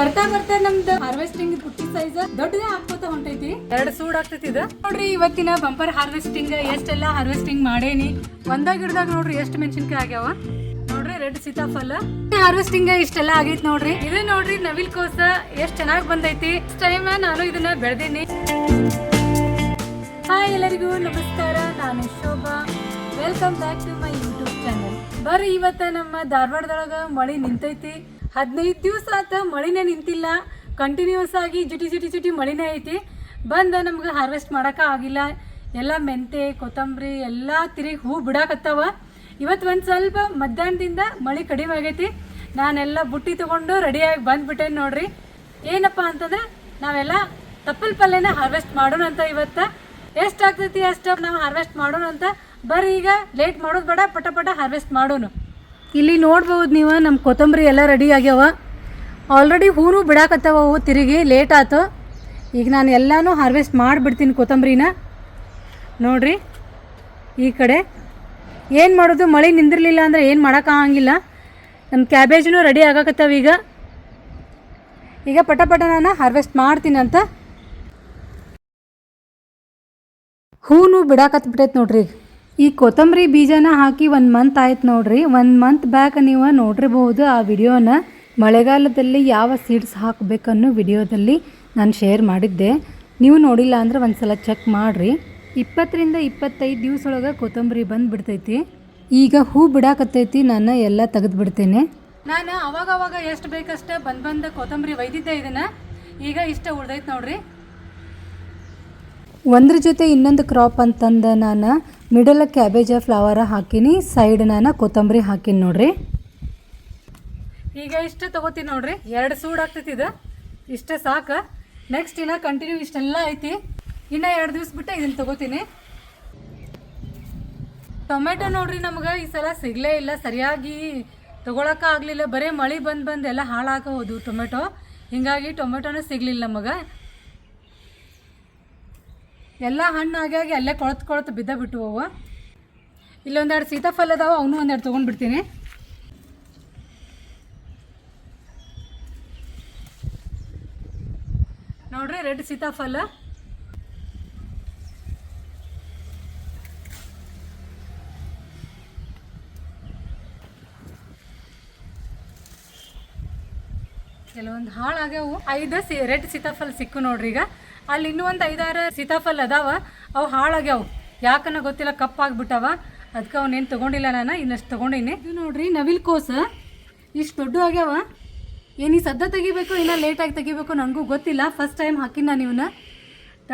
ಬರ್ತಾ ಬರ್ತಾ ನಮ್ದು ಹಾರ್ವೆಸ್ಟಿಂಗ್ ಪುಟ್ಟಿ ಸೈಜ್ ದೊಡ್ಡದೇ ಆಗ್ಕೋತ ಹೊಂಟೈತಿ. 2 ಸೂಡ್ ಆಗ್ತೈತಿ ಇದು. ನೋಡ್ರಿ ಇವತ್ತಿನ ಬಂಪರ್ ಹಾರ್ವೆಸ್ಟಿಂಗ್ ಎಷ್ಟೆಲ್ಲಾ ಹಾರ್ವೆಸ್ಟಿಂಗ್ ಮಾಡೇನಿ. ಒಂದಾಗ ಗಿಡದಾಗ ನೋಡ್ರಿ ಎಷ್ಟು ಮೆಣಸಿನ್ಕಾಯಿ ಆಗ್ಯಾವ. ನೋಡ್ರಿ ರೆಡ್ ಸೀತಾಫಲ ಹಾರ್ವೆಸ್ಟಿಂಗ್ ಇಷ್ಟೆಲ್ಲ ಆಗೈತಿ ನೋಡ್ರಿ. ಇದು ನೋಡ್ರಿ ನವಿಲ್ ಕೋಸ ಎಷ್ಟ್ ಚೆನ್ನಾಗಿ ಬಂದೈತಿ. ಇಷ್ಟ ಟೈಮ್ ನಾನು ಇದನ್ನ ಬೆಳೆದೀನಿ. ಹಾಯ್ ಎಲ್ಲರಿಗೂ ನಮಸ್ಕಾರ, ನಾನು Shobha. Welcome back to my YouTube channel. ಬರ್ರಿ ಇವತ್ತ ನಮ್ಮ ಧಾರವಾಡದೊಳಗ ಮಳಿ ನಿಂತೈತಿ. 15 ದಿವಸ ಆತ ಮಳಿನೇ ನಿಂತಿಲ್ಲ. ಕಂಟಿನ್ಯೂಸ್ ಆಗಿ ಜುಟಿ ಮಳಿನೇ ಐತಿ. ಬಂದ ನಮ್ಗೆ ಹಾರ್ವೆಸ್ಟ್ ಮಾಡಕ ಆಗಿಲ್ಲ. ಎಲ್ಲ ಮೆಂತೆ ಕೊತ್ತಂಬರಿ ಎಲ್ಲ ತಿರುಗಿ ಹೂ ಬಿಡಾಕತ್ತಾವ. ಇವತ್ತು ಒಂದು ಸ್ವಲ್ಪ ಮಧ್ಯಾಹ್ನದಿಂದ ಮಳಿ ಕಡಿಮೆ ಆಗೈತಿ. ನಾನೆಲ್ಲ ಬುಟ್ಟಿ ತೊಗೊಂಡು ರೆಡಿಯಾಗಿ ಬಂದ್ಬಿಟ್ಟೇನೆ ನೋಡ್ರಿ. ಏನಪ್ಪ ಅಂತಂದ್ರೆ ನಾವೆಲ್ಲ ತಪ್ಪಲ್ ಪಲ್ಯನ ಹಾರ್ವೆಸ್ಟ್ ಮಾಡೋಣ ಅಂತ. ಇವತ್ತು ಎಷ್ಟಾಗ್ತೈತಿ ಅಷ್ಟು ನಾವು ಹಾರ್ವೆಸ್ಟ್ ಮಾಡೋಣ ಅಂತ. ಬರ್ರಿ ಈಗ ಲೇಟ್ ಮಾಡೋದು ಬೇಡ, ಪಟ ಹಾರ್ವೆಸ್ಟ್ ಮಾಡೋಣ. ಇಲ್ಲಿ ನೋಡ್ಬೋದು ನೀವು, ನಮ್ಮ ಕೊತ್ತಂಬರಿ ಎಲ್ಲ ರೆಡಿ ಆಗ್ಯಾವ. ಆಲ್ರೆಡಿ ಹೂವು ಬಿಡಾಕತ್ತಾವ. ಹೂ ತಿರುಗಿ ಲೇಟ್ ಆಯ್ತು. ಈಗ ನಾನು ಎಲ್ಲನೂ ಹಾರ್ವೆಸ್ಟ್ ಮಾಡಿಬಿಡ್ತೀನಿ ಕೊತ್ತಂಬರಿನ. ನೋಡ್ರಿ ಈ ಕಡೆ ಏನು ಮಾಡೋದು, ಮಳೆ ನಿಂದಿರಲಿಲ್ಲ ಅಂದರೆ ಏನು ಮಾಡೋಕ್ಕಾಗಂಗಿಲ್ಲ. ನಮ್ಮ ಕ್ಯಾಬೇಜೂ ರೆಡಿ ಆಗಾಕತ್ತಾವ. ಈಗ ಪಟ ನಾನು ಹಾರ್ವೆಸ್ಟ್ ಮಾಡ್ತೀನಂತ. ಹೂವು ಬಿಡಾಕತ್ಬಿಟ್ಟೈತೆ ನೋಡ್ರಿ. ಈ ಕೊತ್ತಂಬರಿ ಬೀಜನ ಹಾಕಿ 1 ಮಂತ್ ಆಯ್ತು ನೋಡ್ರಿ. 1 ಮಂತ್ ಬ್ಯಾಕ್ ನೀವು ನೋಡಿರ್ಬೋದು ಆ ವಿಡಿಯೋನ. ಮಳೆಗಾಲದಲ್ಲಿ ಯಾವ ಸೀಡ್ಸ್ ಹಾಕಬೇಕನ್ನೋ ವಿಡಿಯೋದಲ್ಲಿ ನಾನು ಶೇರ್ ಮಾಡಿದ್ದೆ. ನೀವು ನೋಡಿಲ್ಲ ಅಂದರೆ ಒಂದು ಸಲ ಚೆಕ್ ಮಾಡಿರಿ. 20 ರಿಂದ 25 ದಿವಸೊಳಗೆ ಕೊತ್ತಂಬರಿ ಬಂದುಬಿಡ್ತೈತಿ. ಈಗ ಹೂ ಬಿಡಾಕತ್ತೈತಿ. ನಾನು ಎಲ್ಲ ತೆಗೆದುಬಿಡ್ತೇನೆ. ನಾನು ಅವಾಗ ಎಷ್ಟು ಬೇಕಷ್ಟೇ ಬಂದ ಕೊತ್ತಂಬರಿ ಒಯ್ದಿದ್ದೆ. ಇದನ್ನು ಈಗ ಇಷ್ಟ ಉಳ್ದೈತೆ ನೋಡ್ರಿ. ಒಂದ್ರ ಜೊತೆ ಇನ್ನೊಂದು ಕ್ರಾಪ್ ಅಂತಂದು ನಾನು ಮಿಡಲ್ ಕ್ಯಾಬೇಜ ಫ್ಲವರ ಹಾಕಿನಿ, ಸೈಡ್ ನಾನು ಕೊತ್ತಂಬರಿ ಹಾಕಿನಿ ನೋಡ್ರಿ. ಈಗ ಇಷ್ಟು ತೊಗೋತೀನಿ ನೋಡ್ರಿ. 2 ಸೂಡ್ ಆಗ್ತೈತಿ. ಇದು ಇಷ್ಟೇ ಸಾಕು. ನೆಕ್ಸ್ಟ್ ಇನ್ನು ಕಂಟಿನ್ಯೂ ಇಷ್ಟೆಲ್ಲ ಐತಿ. ಇನ್ನು 2 ದಿವಸ ಬಿಟ್ಟು ಇದನ್ನು ತೊಗೋತೀನಿ. ಟೊಮೆಟೊ ನೋಡ್ರಿ ನಮ್ಗೆ ಈ ಸಲ ಸಿಗಲೇ ಇಲ್ಲ. ಸರಿಯಾಗಿ ತೊಗೊಳಕ್ಕೆ ಆಗಲಿಲ್ಲ. ಬರೀ ಮಳೆ ಬಂದು ಎಲ್ಲ ಹಾಳಾಗ ಹೋದು ಟೊಮೆಟೊ. ಹೀಗಾಗಿ ಟೊಮೆಟೊನೂ ಸಿಗಲಿಲ್ಲ ನಮಗೆ. ಎಲ್ಲ ಹಣ್ಣು ಆಗಿ ಅಲ್ಲೇ ಕೊಳತು ಬಿದ್ದ ಬಿಟ್ಟು ಅವು. ಇಲ್ಲೊಂದೆರಡು ಸೀತಾಫಲ ಅದಾವ, ಅವನು ಒಂದೆರಡು ತೊಗೊಂಡ್ಬಿಡ್ತೀನಿ. ನೋಡ್ರಿ ರೆಡ್ ಸೀತಾಫಲ. ಕೆಲವೊಂದು ಹಾಳಾಗ್ಯಾವು. 5 ರೆಡ್ ಸೀತಾಫಲ ಸಿಕ್ಕು ನೋಡ್ರಿ. ಈಗ ಅಲ್ಲಿ ಇನ್ನೂ ಒಂದು 5-6 ಸೀತಾಫಲ ಅದಾವ. ಅವು ಹಾಳಾಗ್ಯಾವು. ಯಾಕನ್ನ ಗೊತ್ತಿಲ್ಲ, ಕಪ್ಪಾಗ್ಬಿಟ್ಟವ. ಅದಕ್ಕೆ ಅವನೇನು ತೊಗೊಂಡಿಲ್ಲ. ನಾನು ಇನ್ನಷ್ಟು ತೊಗೊಂಡಿನಿ. ಇದು ನೋಡ್ರಿ ನವಿಲ್ ಕೋಸ ಇಷ್ಟು ದೊಡ್ಡ ಆಗ್ಯಾವ. ಏನು ಈ ಸದ್ದ ತೆಗಿಬೇಕು, ಇನ್ನೂ ಲೇಟಾಗಿ ತೆಗಿಬೇಕು, ನನಗೂ ಗೊತ್ತಿಲ್ಲ. ಫಸ್ಟ್ ಟೈಮ್ ಹಾಕಿನ ನಾನು ಇವನ್ನ.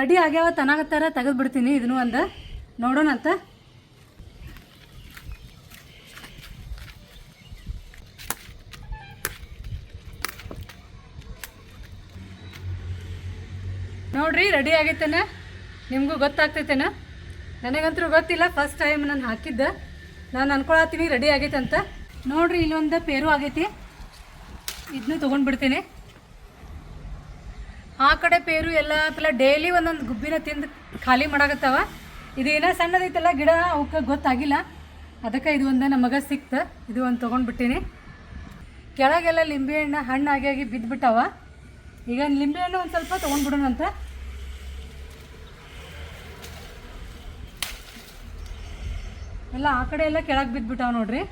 ರೆಡಿ ಆಗ್ಯಾವ, ತನಾಗತ್ತಾರ, ತೆಗೆದುಬಿಡ್ತೀನಿ. ಇದನ್ನು ಒಂದು ನೋಡೋಣ ಅಂತ. ನೋಡ್ರಿ ರೆಡಿ ಆಗೈತೇನ, ನಿಮಗೂ ಗೊತ್ತಾಗ್ತೈತೇನ? ನನಗಂತೂ ಗೊತ್ತಿಲ್ಲ, ಫಸ್ಟ್ ಟೈಮ್ ನಾನು ಹಾಕಿದ್ದೆ. ನಾನು ಅನ್ಕೊಳತ್ತೀನಿ ರೆಡಿ ಆಗೈತೆ ಅಂತ. ನೋಡ್ರಿ ಇಲ್ಲೊಂದು ಪೇರು ಆಗೈತಿ. ಇದನ್ನು ತೊಗೊಂಡ್ಬಿಡ್ತೀನಿ. ಆ ಕಡೆ ಪೇರು ಎಲ್ಲ ಡೈಲಿ ಒಂದೊಂದು ಗುಬ್ಬಿನ ತಿಂದು ಖಾಲಿ ಮಾಡಾಕತ್ತಾವ. ಇದೇನೋ ಸಣ್ಣದೈತಲ್ಲ ಗಿಡ, ಅವಕ್ಕೆ ಗೊತ್ತಾಗಿಲ್ಲ. ಅದಕ್ಕೆ ಇದು ಒಂದು ನಮಗೆ ಸಿಕ್ತು. ಇದು ಒಂದು ತೊಗೊಂಡ್ಬಿಟ್ಟೀನಿ. ಕೆಳಗೆಲ್ಲ ಲಿಂಬೆಹಣ್ಣು ಹಣ್ಣು ಆಗಿ ಬಿದ್ದುಬಿಟ್ಟವ. ಈಗ ಲಿಂಬೆಹಣ್ಣು ಒಂದು ಸ್ವಲ್ಪ ತೊಗೊಂಡ್ಬಿಡೋಣ ಅಂತ. ಎಲ್ಲ ಆ ಕಡೆ ಎಲ್ಲ ಕೆಳಗೆ ಬಿದ್ದುಬಿಟ್ಟಾವ ನೋಡ್ರಿ.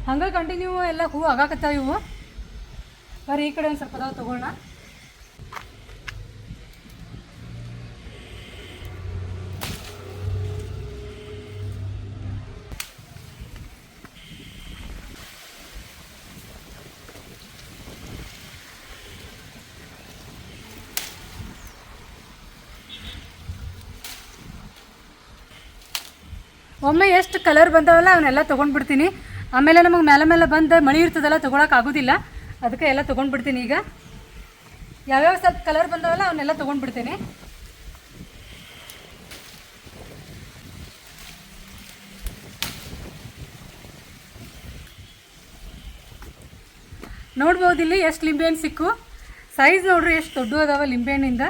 ಹಂಗೆ ಕಂಟಿನ್ಯೂ ಎಲ್ಲ ಹೂ ಆಗಾಕತ್ತಾವ ಇವು. ಬರೀ ಈ ಕಡೆ ಒಂದು ಸ್ವಲ್ಪ ಅದಾವ, ತೊಗೊಳ್ಳೋಣ. ಒಮ್ಮೆ ಎಷ್ಟು ಕಲರ್ ಬಂದವಲ್ಲ ಅವನ್ನೆಲ್ಲ ತೊಗೊಂಡ್ಬಿಡ್ತೀನಿ. ಆಮೇಲೆ ನಮಗೆ ಮೇಲೆ ಬಂದು ಮಳೆ ಇರ್ತದಲ್ಲ, ತೊಗೊಳಕ್ಕೆ ಆಗೋದಿಲ್ಲ. ಅದಕ್ಕೆ ಎಲ್ಲ ತೊಗೊಂಡ್ಬಿಡ್ತೀನಿ. ಈಗ ಯಾವ್ಯಾವ ಸ್ವಲ್ಪ ಕಲರ್ ಬಂದವಲ್ಲ ಅವನ್ನೆಲ್ಲ ತೊಗೊಂಡ್ಬಿಡ್ತೀನಿ. ನೋಡ್ಬೋದು ಇಲ್ಲಿ ಎಷ್ಟು ಲಿಂಬೆಹಣ್ಣು ಸಿಕ್ಕು. ಸೈಜ್ ನೋಡ್ರಿ ಎಷ್ಟು ದೊಡ್ಡ ಅದಾವ ಲಿಂಬೆಹಣ್ಣಿಂದ.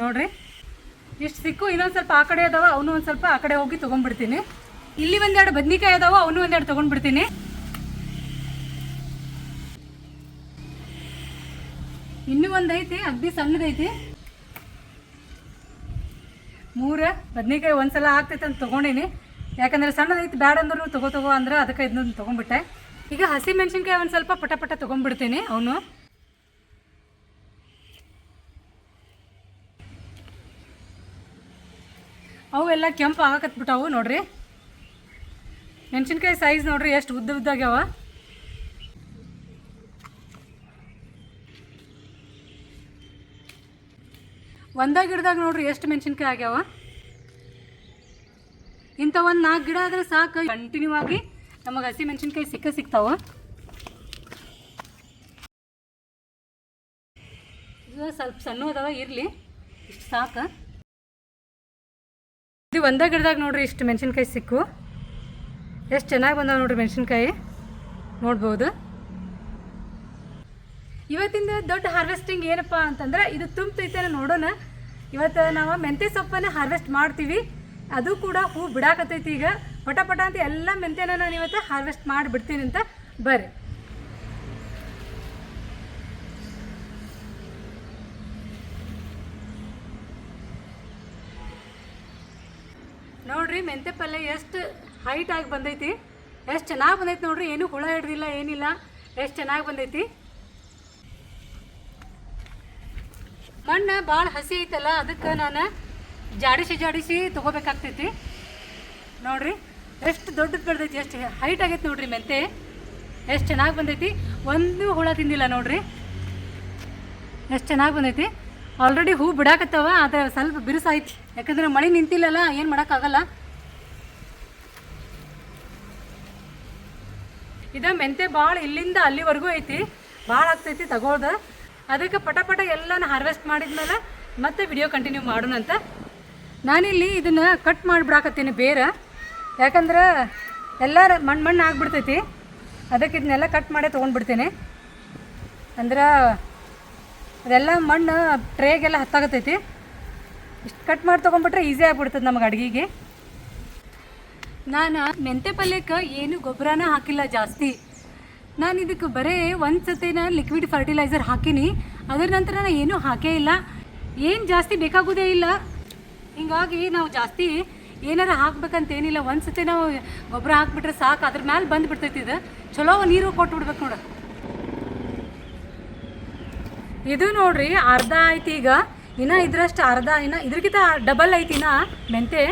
ನೋಡ್ರಿ ಇಷ್ಟು ಸಿಕ್ಕು. ಇನ್ನೊಂದು ಸ್ವಲ್ಪ ಆ ಕಡೆ ಅದಾವ, ಅವನು ಒಂದು ಸ್ವಲ್ಪ ಆ ಕಡೆ ಹೋಗಿ ತೊಗೊಂಡ್ಬಿಡ್ತೀನಿ. ಇಲ್ಲಿ ಒಂದೆರಡು ಬದ್ನಿಕಾಯಿ ಅದಾವ, ಅವನು ಒಂದೆರಡು ತೊಗೊಂಡ್ಬಿಡ್ತೀನಿ. ಇನ್ನೂ ಒಂದು ಐತಿ, ಅಗ್ದಿ ಸಣ್ಣದೈತಿ. 3 ಬದ್ನಿಕಾಯಿ ಒಂದ್ಸಲ ಆಗ್ತೈತೆ ಅಂತ ತೊಗೊಂಡೀನಿ. ಯಾಕಂದರೆ ಸಣ್ಣದೈತಿ, ಬ್ಯಾಡ ಅಂದ್ರೂ ತಗೋ ಅಂದ್ರೆ ಅದಕ್ಕೆ ಇದನ್ನ ತೊಗೊಂಡ್ಬಿಟ್ಟೆ. ಈಗ ಹಸಿ ಮೆಣಸಿನ್ಕಾಯಿ ಒಂದು ಸ್ವಲ್ಪ ಪಟ ತೊಗೊಂಡ್ಬಿಡ್ತೀನಿ. ಅವನು ಅವೆಲ್ಲ ಕೆಂಪು ಆಗಕತ್ಬಿಟ್ಟವು ನೋಡ್ರಿ. ಮೆಣಸಿನ್ಕಾಯಿ ಸೈಜ್ ನೋಡ್ರಿ ಎಷ್ಟು ಉದ್ದಾಗ್ಯಾವ. ಒಂದೇ ಗಿಡದಾಗ ನೋಡ್ರಿ ಎಷ್ಟು ಮೆಣಸಿನ್ಕಾಯಿ ಆಗ್ಯಾವ. ಇಂಥ ಒಂದು 4 ಗಿಡ ಆದ್ರೆ ಸಾಕು, ಕಂಟಿನ್ಯೂ ಆಗಿ ನಮಗೆ ಹಸಿ ಮೆಣಸಿನ್ಕಾಯಿ ಸಿಗ್ತಾವ. ಇದು ಸ್ವಲ್ಪ ಸಣ್ಣ ಅದಾವ, ಇರಲಿ, ಇಷ್ಟು ಸಾಕು. ಇದು ಒಂದೇ ಗಿಡದಾಗ ನೋಡ್ರಿ ಇಷ್ಟು ಮೆಣಸಿನ್ಕಾಯಿ ಸಿಕ್ಕು. ಎಷ್ಟು ಚೆನ್ನಾಗಿ ಬಂದಾವ ನೋಡ್ರಿ ಮೆಣಸಿನ್ಕಾಯಿ, ನೋಡ್ಬೋದು. ಇವತ್ತಿಂದ ದೊಡ್ಡ ಹಾರ್ವೆಸ್ಟಿಂಗ್ ಏನಪ್ಪ ಅಂತಂದ್ರೆ ಇದು ತುಂಬೈತೆ ನೋಡೋಣ. ಇವತ್ತು ನಾವು ಮೆಂತ್ಯ ಸೊಪ್ಪನ್ನು ಹಾರ್ವೆಸ್ಟ್ ಮಾಡ್ತೀವಿ. ಅದು ಕೂಡ ಹೂ ಬಿಡಾಕತ್ತೈತಿ. ಈಗ ಪಟ ಅಂತ ಎಲ್ಲ ಮೆಂತ್ಯನ ನಾನು ಇವತ್ತು ಹಾರ್ವೆಸ್ಟ್ ಮಾಡಿಬಿಡ್ತೀನಿ ಅಂತ ಬರ್ರಿ. ನೋಡ್ರಿ ಮೆಂತ್ಯ ಪಲ್ಯ ಎಷ್ಟು ಹೈಟಾಗಿ ಬಂದೈತಿ, ಎಷ್ಟು ಚೆನ್ನಾಗಿ ಬಂದೈತಿ ನೋಡ್ರಿ. ಏನೂ ಹುಳ ಹಿಡ್ದಿಲ್ಲ, ಏನಿಲ್ಲ, ಎಷ್ಟು ಚೆನ್ನಾಗಿ ಬಂದೈತಿ. ಮಣ್ಣು ಭಾಳ ಹಸಿ ಐತಲ್ಲ, ಅದಕ್ಕೆ ನಾನು ಜಾಡಿಸಿ ತೊಗೋಬೇಕಾಗ್ತೈತಿ. ನೋಡ್ರಿ ಎಷ್ಟು ದೊಡ್ಡದು ಬೆಳೆದೈತಿ, ಎಷ್ಟು ಹೈಟ್ ಆಗೈತಿ ನೋಡ್ರಿ. ಮೆಂತೆ ಎಷ್ಟು ಚೆನ್ನಾಗಿ ಬಂದೈತಿ, ಒಂದು ಹುಳ ತಿಂದಿಲ್ಲ ನೋಡ್ರಿ. ಎಷ್ಟು ಚೆನ್ನಾಗಿ ಬಂದೈತಿ. ಆಲ್ರೆಡಿ ಹೂ ಬಿಡಾಕತ್ತವ, ಆದರೆ ಸ್ವಲ್ಪ ಬಿರುಸಾಯ್ತು, ಯಾಕಂದ್ರೆ ಮಳೆ ನಿಂತಿಲ್ಲಲ್ಲ, ಏನು ಮಾಡೋಕ್ಕಾಗಲ್ಲ. ಇದು ಮೆಂತೆ ಭಾಳ ಇಲ್ಲಿಂದ ಅಲ್ಲಿವರೆಗೂ ಐತಿ, ಭಾಳ ಆಗ್ತೈತಿ ತಗೋದು. ಅದಕ್ಕೆ ಪಟ ಎಲ್ಲನ ಹಾರ್ವೆಸ್ಟ್ ಮಾಡಿದ್ಮೇಲೆ ಮತ್ತೆ ವಿಡಿಯೋ ಕಂಟಿನ್ಯೂ ಮಾಡೋಣ ಅಂತ ನಾನಿಲ್ಲಿ ಇದನ್ನು ಕಟ್ ಮಾಡಿಬಿಡಾಕತ್ತೀನಿ ಬೇರೆ. ಯಾಕಂದ್ರೆ ಎಲ್ಲ ಮಣ್ಣು ಆಗಿಬಿಡ್ತೈತಿ, ಅದಕ್ಕೆ ಇದನ್ನೆಲ್ಲ ಕಟ್ ಮಾಡೇ ತೊಗೊಂಡ್ಬಿಡ್ತೀನಿ. ಅಂದ್ರೆ ಅದೆಲ್ಲ ಮಣ್ಣು ಟ್ರೇಗೆಲ್ಲ ಹತ್ತಾಗತ್ತೈತಿ. ಇಷ್ಟು ಕಟ್ ಮಾಡಿ ತೊಗೊಂಡ್ಬಿಟ್ರೆ ಈಸಿ ಆಗಿಬಿಡ್ತದೆ ನಮಗೆ ಅಡುಗೆಗೆ. ನಾನು ಮೆಂತ್ಯ ಪಲ್ಯಕ್ಕೆ ಏನು ಗೊಬ್ಬರನ ಹಾಕಿಲ್ಲ ಜಾಸ್ತಿ. ನಾನು ಇದಕ್ಕೆ ಬರೀ ಒಂದು ಸತಿನ ಲಿಕ್ವಿಡ್ ಫರ್ಟಿಲೈಸರ್ ಹಾಕೀನಿ, ಅದರ ನಂತರ ನಾನು ಏನೂ ಹಾಕೇ ಇಲ್ಲ. ಏನು ಜಾಸ್ತಿ ಬೇಕಾಗೋದೇ ಇಲ್ಲ. ಹಿಂಗಾಗಿ ನಾವು ಜಾಸ್ತಿ ಏನಾರ ಹಾಕ್ಬೇಕಂತೇನಿಲ್ಲ. ಒಂದು ಸತಿ ನಾವು ಗೊಬ್ಬರ ಹಾಕ್ಬಿಟ್ರೆ ಸಾಕು, ಅದ್ರ ಮ್ಯಾಲೆ ಬಂದುಬಿಡ್ತೈತಿ. ಇದು ಚಲೋ ನೀರು ಕೊಟ್ಟು ಬಿಡ್ಬೇಕು ನೋಡ. ಇದು ನೋಡ್ರಿ ಅರ್ಧ ಐತಿ. ಈಗ ಇನ್ನು ಇದರಷ್ಟು ಅರ್ಧ, ಇನ್ನು ಇದ್ರಕ್ಕಿಂತ ಡಬಲ್ ಐತಿ ಇನ್ನು ಮೆಂತೆ.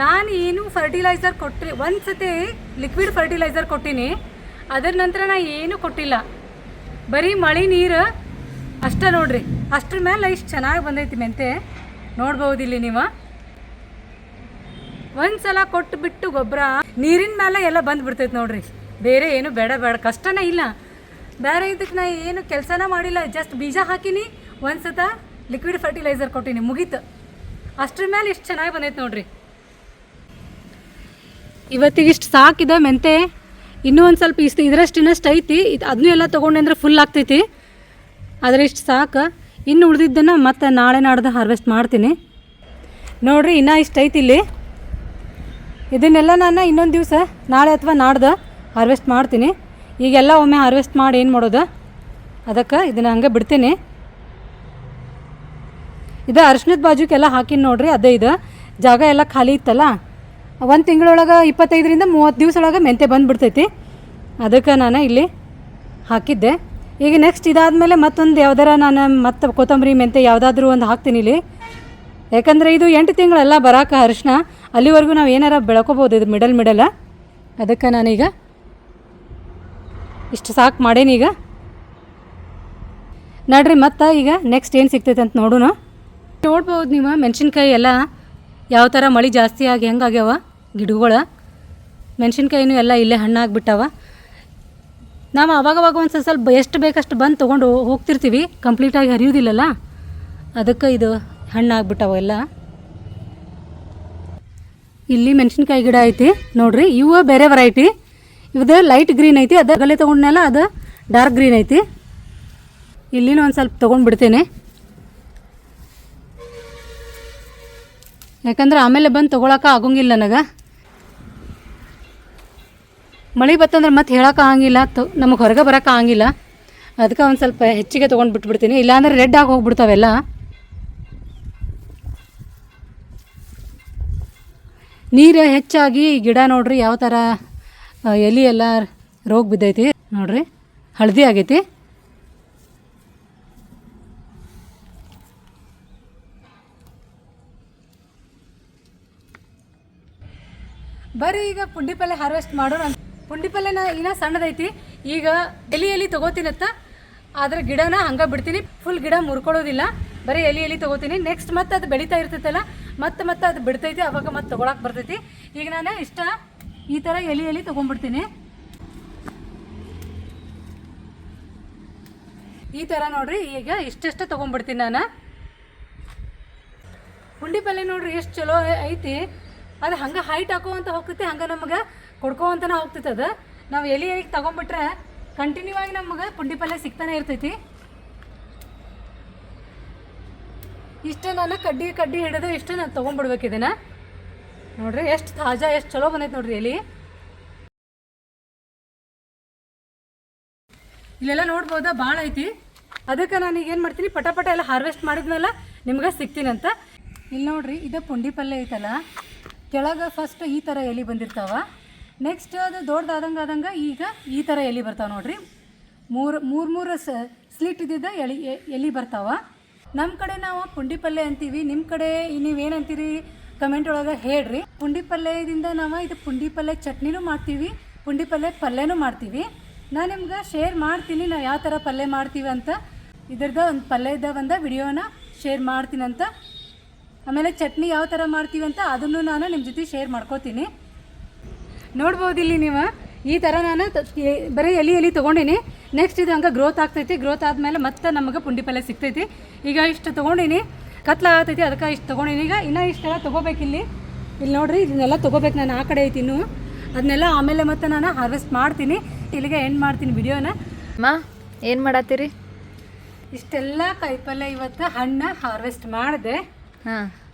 ನಾನು ಏನು ಫರ್ಟಿಲೈಸರ್ ಕೊಟ್ಟರೆ ಒಂದು ಸತಿ ಲಿಕ್ವಿಡ್ ಫರ್ಟಿಲೈಸರ್ ಕೊಟ್ಟೀನಿ, ಅದರ ನಂತರ ನಾನು ಏನೂ ಕೊಟ್ಟಿಲ್ಲ. ಬರೀ ಮಳೆ ನೀರು ಅಷ್ಟೇ ನೋಡ್ರಿ. ಅಷ್ಟ್ರ ಮೇಲೆ ಇಷ್ಟು ಚೆನ್ನಾಗಿ ಬಂದೈತಿ ಮೆಂತೆ, ನೋಡ್ಬೋದು ಇಲ್ಲಿ ನೀವು. ಒಂದು ಸಲ ಕೊಟ್ಟು ಬಿಟ್ಟು ಗೊಬ್ಬರ ನೀರಿನ ಮೇಲೆ ಎಲ್ಲ ಬಂದುಬಿಡ್ತೈತೆ ನೋಡ್ರಿ. ಬೇರೆ ಏನು ಬೇಡ ಕಷ್ಟನೇ ಇಲ್ಲ. ಬೇರೆ ಇದಕ್ಕೆ ನಾ ಏನು ಕೆಲಸನ ಮಾಡಿಲ್ಲ, ಜಸ್ಟ್ ಬೀಜ ಹಾಕಿನಿ, ಒಂದು ಸತ ಲಿಕ್ವಿಡ್ ಫರ್ಟಿಲೈಸರ್ ಕೊಟ್ಟೀನಿ, ಮುಗೀತು. ಅಷ್ಟ್ರ ಮೇಲೆ ಇಷ್ಟು ಚೆನ್ನಾಗಿ ಬಂದೈತೆ ನೋಡ್ರಿ. ಇವತ್ತಿಗೆ ಇಷ್ಟು ಸಾಕಿದೆ ಮೆಂತೆ. ಇನ್ನೂ ಒಂದು ಸ್ವಲ್ಪ ಇದರಷ್ಟು ಇನ್ನಷ್ಟು ಐತಿ. ಅದನ್ನೂ ಎಲ್ಲ ತೊಗೊಂಡೆ ಅಂದ್ರೆ ಫುಲ್ ಆಗ್ತೈತಿ. ಆದರೆ ಇಷ್ಟು ಸಾಕು. ಇನ್ನು ಉಳಿದಿದ್ದನ್ನು ಮತ್ತೆ ನಾಳೆ ನಾಡ್ದು ಹಾರ್ವೆಸ್ಟ್ ಮಾಡ್ತೀನಿ. ನೋಡಿರಿ ಇನ್ನೂ ಇಷ್ಟು ಐತಿ ಇಲ್ಲಿ. ಇದನ್ನೆಲ್ಲ ನಾನು ಇನ್ನೊಂದು ದಿವಸ ನಾಳೆ ಅಥವಾ ನಾಡ್ದು ಹಾರ್ವೆಸ್ಟ್ ಮಾಡ್ತೀನಿ. ಈಗೆಲ್ಲ ಒಮ್ಮೆ ಹಾರ್ವೆಸ್ಟ್ ಮಾಡಿ ಏನು ಮಾಡೋದು, ಅದಕ್ಕೆ ಇದನ್ನು ಹಂಗೆ ಬಿಡ್ತೀನಿ. ಇದು ಅರಿಶಿಣದ ಬಾಜುಕೆಲ್ಲ ಹಾಕಿನಿ ನೋಡ್ರಿ. ಅದೇ ಇದು ಜಾಗ ಎಲ್ಲ ಖಾಲಿ ಇತ್ತಲ್ಲ, 1 ತಿಂಗಳೊಳಗೆ 25ರಿಂದ 30 ದಿವಸ ಒಳಗೆ ಮೆಂತೆ ಬಂದುಬಿಡ್ತೈತಿ. ಅದಕ್ಕೆ ನಾನು ಇಲ್ಲಿ ಹಾಕಿದ್ದೆ. ಈಗ ನೆಕ್ಸ್ಟ್ ಇದಾದಮೇಲೆ ಮತ್ತೊಂದು ಯಾವ್ದಾರ ನಾನು ಮತ್ತೆ ಕೊತ್ತಂಬರಿ ಮೆಂತೆ ಯಾವುದಾದ್ರೂ ಒಂದು ಹಾಕ್ತೀನಿ ಇಲ್ಲಿ. ಯಾಕಂದರೆ ಇದು 8 ತಿಂಗಳೆಲ್ಲ ಬರೋಕೆ ಅರಿಶಿನ, ಅಲ್ಲಿವರೆಗೂ ನಾವು ಏನಾರ ಬೆಳ್ಕೊಬೋದು ಇದು ಮಿಡಲ್. ಅದಕ್ಕೆ ನಾನೀಗ ಇಷ್ಟು ಸಾಕು ಮಾಡೇನಿ. ಈಗ ನಡ್ರಿ ಮತ್ತೆ ಈಗ ನೆಕ್ಸ್ಟ್ ಏನು ಸಿಗ್ತೈತೆ ಅಂತ ನೋಡೋಣ. ನೋಡ್ಬೋದು ನೀವು ಮೆಣಸಿನ್ಕಾಯಿ ಎಲ್ಲ ಯಾವ ಥರ ಮಳೆ ಜಾಸ್ತಿ ಆಗಿ ಹೆಂಗಾಗ್ಯಾವ ಗಿಡಗಳು. ಮೆಣಸಿನ್ಕಾಯಿನೂ ಎಲ್ಲ ಇಲ್ಲೇ ಹಣ್ಣಾಗ್ಬಿಟ್ಟವ. ನಾವು ಅವಾಗವಾಗ ಒಂದು ಸ್ವಲ್ಪ ಎಷ್ಟು ಬೇಕಷ್ಟು ಬಂದು ತೊಗೊಂಡು ಹೋಗ್ತಿರ್ತೀವಿ, ಕಂಪ್ಲೀಟಾಗಿ ಹರಿಯೋದಿಲ್ಲಲ್ಲ, ಅದಕ್ಕೆ ಇದು ಹಣ್ಣಾಗ್ಬಿಟ್ಟವ ಎಲ್ಲ. ಇಲ್ಲಿ ಮೆಣಸಿನ್ಕಾಯಿ ಗಿಡ ಐತಿ ನೋಡ್ರಿ. ಇವು ಬೇರೆ ವೆರೈಟಿ. ಇದು ಲೈಟ್ ಗ್ರೀನ್ ಐತಿ, ಅದರಲ್ಲೇ ತೊಗೊಂಡ್ನಲ್ಲ ಅದು ಡಾರ್ಕ್ ಗ್ರೀನ್ ಐತಿ. ಇಲ್ಲಿನೂ ಒಂದು ಸ್ವಲ್ಪ ತೊಗೊಂಡ್ಬಿಡ್ತೇನೆ, ಯಾಕಂದ್ರೆ ಆಮೇಲೆ ಬಂದು ತೊಗೊಳಕ್ಕೆ ಆಗೋಂಗಿಲ್ಲ ನನಗೆ. ಮಳೆ ಬತ್ತಂದ್ರೆ ಮತ್ತೆ ಹೇಳೋಕೆ ಆಗಂಗಿಲ್ಲ, ನಮಗೆ ಹೊರಗೆ ಬರೋಕೆ ಆಗಂಗಿಲ್ಲ. ಅದಕ್ಕೆ ಒಂದು ಸ್ವಲ್ಪ ಹೆಚ್ಚಿಗೆ ತೊಗೊಂಡು ಬಿಟ್ಬಿಡ್ತೀನಿ, ಇಲ್ಲಾಂದ್ರೆ ರೆಡ್ ಆಗಿ ಹೋಗ್ಬಿಡ್ತಾವೆಲ್ಲ. ನೀರು ಹೆಚ್ಚಾಗಿ ಗಿಡ ನೋಡ್ರಿ ಯಾವ ಥರ ಎಲೆ ಎಲ್ಲ ರೋಗ ಬಿದ್ದೈತಿ ನೋಡ್ರಿ, ಹಳದಿ ಆಗೈತಿ. ಬರ್ರಿ ಈಗ ಪುಂಡಿ ಪಲ್ಲೆ ಹಾರ್ವೆಸ್ಟ್ ಮಾಡೋಣ. ಪುಂಡಿ ಪಲ್ಲೆನ ಇನ್ನೂ ಸಣ್ಣದೈತಿ, ಈಗ ಎಲಿ ತೊಗೋತೀನತ್ತ, ಆದರೆ ಗಿಡನ ಹಂಗೆ ಬಿಡ್ತೀನಿ, ಫುಲ್ ಗಿಡ ಮುರ್ಕೊಳ್ಳೋದಿಲ್ಲ, ಬರೀ ಎಲಿ ತೊಗೋತೀನಿ. ನೆಕ್ಸ್ಟ್ ಮತ್ತೆ ಅದು ಬೆಳೀತಾ ಇರ್ತೈತಲ್ಲ, ಮತ್ತೆ ಅದು ಬಿಡ್ತೈತಿ, ಅವಾಗ ಮತ್ತೆ ತೊಗೊಳಕ್ಕೆ ಬರ್ತೈತಿ. ಈಗ ನಾನು ಈ ಥರ ಎಲಿ ತೊಗೊಂಡ್ಬಿಡ್ತೀನಿ. ಈ ಥರ ನೋಡ್ರಿ, ಈಗ ಇಷ್ಟೆಷ್ಟು ತೊಗೊಂಡ್ಬಿಡ್ತೀನಿ ನಾನು. ಪುಂಡಿ ಪಲ್ಲೆ ನೋಡ್ರಿ ಎಷ್ಟು ಚಲೋ ಐತಿ, ಅದು ಹಂಗೆ ಹೈಟ್ ಹಾಕೋವಂತ ಹೋಗ್ತೈತಿ, ಹಂಗೆ ನಮಗೆ ಕೊಡ್ಕೋವಂತನ ಹೋಗ್ತೈತೆ. ಅದು ನಾವು ಎಲಿ ತೊಗೊಂಡ್ಬಿಟ್ರೆ ಕಂಟಿನ್ಯೂ ಆಗಿ ನಮಗೆ ಪುಂಡಿ ಪಲ್ಲೆ ಸಿಗ್ತಾನೆ ಇರ್ತೈತಿ. ಇಷ್ಟು ನಾನು ಕಡ್ಡಿ ಹಿಡಿದು ಇಷ್ಟು ನಾನು ತೊಗೊಂಡ್ಬಿಡ್ಬೇಕು ಇದನ್ನು. ನೋಡ್ರಿ ಎಷ್ಟು ತಾಜಾ, ಎಷ್ಟು ಚಲೋ ಬಂದೈತೆ ನೋಡ್ರಿ ಎಲಿ. ಇಲ್ಲೆಲ್ಲ ನೋಡ್ಬೋದಾ, ಭಾಳ ಐತಿ. ಅದಕ್ಕೆ ನಾನು ಈಗ ಏನು ಮಾಡ್ತೀನಿ, ಪಟ ಎಲ್ಲ ಹಾರ್ವೆಸ್ಟ್ ಮಾಡಿದ್ಮೇಲೆ ನಿಮ್ಗೆ ಸಿಗ್ತೀನಂತ. ಇಲ್ಲಿ ನೋಡ್ರಿ, ಇದು ಪುಂಡಿ ಪಲ್ಲೆ ಐತಲ್ಲ, ಕೆಳಗೆ ಫಸ್ಟ್ ಈ ಥರ ಎಲೆ ಬಂದಿರ್ತಾವ, ನೆಕ್ಸ್ಟ್ ಅದು ದೊಡ್ಡದಾದಂಗೆ ಈಗ ಈ ಥರ ಎಲೆ ಬರ್ತಾವೆ ನೋಡ್ರಿ. ಮೂರು ಸ್ಲಿಟ್ ಇದ್ದಿದ್ದ ಎಲೆ ಬರ್ತಾವ. ನಮ್ಮ ಕಡೆ ನಾವು ಪುಂಡಿ ಪಲ್ಲೆ ಅಂತೀವಿ, ನಿಮ್ಮ ಕಡೆ ನೀವೇನಂತೀರಿ ಕಮೆಂಟ್ ಒಳಗೆ ಹೇಳ್ರಿ. ಪುಂಡಿ ಪಲ್ಯದಿಂದ ನಾವು ಇದು ಪುಂಡಿ ಪಲ್ಲೆ ಚಟ್ನಿನೂ ಮಾಡ್ತೀವಿ, ಪುಂಡಿ ಪಲ್ಯನೂ ಮಾಡ್ತೀವಿ. ನಾನು ನಿಮ್ಗೆ ಶೇರ್ ಮಾಡ್ತೀನಿ ನಾವು ಯಾವ ಥರ ಪಲ್ಯ ಮಾಡ್ತೀವಿ ಅಂತ. ಇದ್ರದ್ದು ಒಂದು ಪಲ್ಯದ ಒಂದು ವಿಡಿಯೋನ ಶೇರ್ ಮಾಡ್ತೀನಂತ. ಆಮೇಲೆ ಚಟ್ನಿ ಯಾವ ಥರ ಮಾಡ್ತೀವಿ ಅಂತ ಅದನ್ನು ನಾನು ನಿಮ್ಮ ಜೊತೆ ಶೇರ್ ಮಾಡ್ಕೋತೀನಿ. ನೋಡ್ಬೋದಿಲ್ಲಿ ನೀವು, ಈ ಥರ ನಾನು ಬರೀ ಎಲಿ ತೊಗೊಂಡಿನಿ. ನೆಕ್ಸ್ಟ್ ಇದು ಹಂಗೆ ಗ್ರೋತ್ ಆಗ್ತೈತಿ, ಗ್ರೋತ್ ಆದಮೇಲೆ ಮತ್ತೆ ನಮಗೆ ಪುಂಡಿ ಪಲ್ಯ ಸಿಗ್ತೈತಿ. ಈಗ ಇಷ್ಟು ತೊಗೊಂಡಿನಿ, ಕತ್ಲ ಆಗ್ತೈತಿ, ಅದಕ್ಕೆ ಇಷ್ಟು ತೊಗೊಂಡಿನಿ. ಈಗ ಇನ್ನೂ ಇಷ್ಟೆಲ್ಲ ತೊಗೋಬೇಕಿಲ್ಲಿ. ಇಲ್ಲಿ ನೋಡ್ರಿ, ಇದನ್ನೆಲ್ಲ ತೊಗೋಬೇಕು ನಾನು, ಆ ಕಡೆ ಐತಿ ಇನ್ನೂ. ಅದನ್ನೆಲ್ಲ ಆಮೇಲೆ ಮತ್ತೆ ನಾನು ಹಾರ್ವೆಸ್ಟ್ ಮಾಡ್ತೀನಿ. ಇಲ್ಲಿಗೆ ಎಂಡ್ ಮಾಡ್ತೀನಿ ವಿಡಿಯೋನ. ಏನು ಮಾಡತ್ತೀರಿ? ಇಷ್ಟೆಲ್ಲ ಕಾಯಿಪಲ್ಯ ಇವತ್ತು ಹಣ್ಣು ಹಾರ್ವೆಸ್ಟ್ ಮಾಡಿದೆ.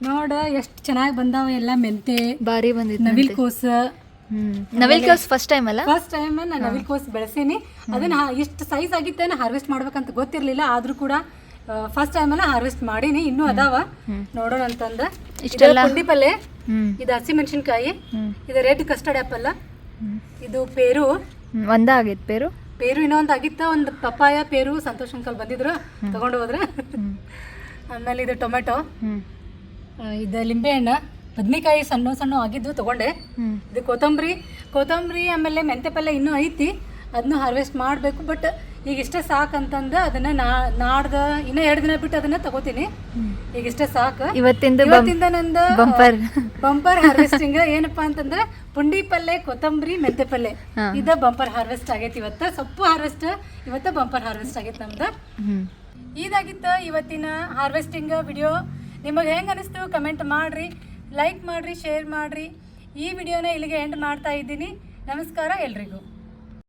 ನೋಡ ಎಷ್ಟು ಚೆನ್ನಾಗಿ ಬಂದಾವ ಎಲ್ಲ. ಮೆಂತೆ ಬಾರಿ ಬಂದಿತ್ತು, ನವಿಲ್ಕೋಸ್ ಫಸ್ಟ್ ಟೈಮ್ ಅಲ್ಲ, ಫಸ್ಟ್ ಟೈಮ್ ನಾನು ನವಿಲ್ಕೋಸ್ ಬೆಳೆಸೀನಿ. ಅದನ್ನ ಇಷ್ಟು ಸೈಜ್ ಆಗಿತ್ತೇನೆ ಹಾರ್ವೆಸ್ಟ್ ಮಾಡ್ಬೇಕಂತ ಗೊತ್ತಿರಲಿಲ್ಲ, ಆದ್ರೂ ಕೂಡ ಫಸ್ಟ್ ಟೈಮ್ ಅಲ್ಲ ಹಾರ್ವೆಸ್ಟ್ ಮಾಡೀನಿ. ಇನ್ನೂ ಅದಾವ ನೋಡೋಣ ಅಂತಂದ. ಪುಂಡಿ ಪಲ್ಲೆ, ಇದು ಹಸಿಮೆಣಸಿನ್ಕಾಯಿ, ಇದು ರೆಡ್ ಕಸ್ಟರ್ಡ್ ಆ್ಯಪಲ್, ಇದು ಪೇರು ಒಂದಾಗೈತೆ. ಪೇರು ಇನ್ನೊಂದು ಆಗಿತ್ತ, ಒಂದು ಪಪ್ಪಾಯ ಪೇರು ಸಂತೋಷ್ ಅಂಕಲ್ ಬಂದಿದ್ರು ತಗೊಂಡು ಹೋದ್ರೆ. ಆಮೇಲೆ ಇದು ಟೊಮೆಟೊ, ಇದು ಲಿಂಬೆಹಣ್ಣು, ಬದ್ನಿಕಾಯಿ ಸಣ್ಣ ಆಗಿದ್ದು ತಗೊಂಡೆ. ಇದು ಕೊತ್ತಂಬರಿ ಆಮೇಲೆ ಮೆಂತೆ ಪಲ್ಯ ಇನ್ನೂ ಐತಿ, ಅದನ್ನು ಹಾರ್ವೆಸ್ಟ್ ಮಾಡಬೇಕು. ಬಟ್ ಈಗ ಇಷ್ಟೇ ಸಾಕಂತಂದು ಅದನ್ನ ನಾಡ್ದು ಇನ್ನೂ 2 ದಿನ ಬಿಟ್ಟು ಅದನ್ನ ತಗೋತೀನಿ. ಈಗ ಇಷ್ಟೇ ಸಾಕು. ಇವತ್ತಿಂದ ನಂದು ಬಂಪರ್ ಹಾರ್ವೆಸ್ಟಿಂಗ್ ಏನಪ್ಪಾ ಅಂತಂದ್ರೆ ಪುಂಡಿ ಪಲ್ಲೆ, ಕೊತ್ತಂಬರಿ, ಮೆಂತೆ ಪಲ್ಲೆ, ಇದ ಬಂಪರ್ ಹಾರ್ವೆಸ್ಟ್ ಆಗೈತಿ ಇವತ್ತ. ಸೊಪ್ಪು ಹಾರ್ವೆಸ್ಟ್ ಇವತ್ತ ಬಂಪರ್ ಹಾರ್ವೆಸ್ಟ್ ಆಗೈತಿ ನಮ್ದು. ಇದಾಗಿತ್ತು ಇವತ್ತಿನ ಹಾರ್ವೆಸ್ಟಿಂಗ್ ವಿಡಿಯೋ. ನಿಮಗೆ ಹೆಂಗೆ ಅನಿಸ್ತು ಕಮೆಂಟ್ ಮಾಡಿರಿ, ಲೈಕ್ ಮಾಡಿರಿ, ಶೇರ್ ಮಾಡಿರಿ. ಈ ವಿಡಿಯೋನ ಇಲ್ಲಿಗೆ ಎಂಡ್ ಮಾಡ್ತಾ ಇದ್ದೀನಿ. ನಮಸ್ಕಾರ ಎಲ್ರಿಗೂ.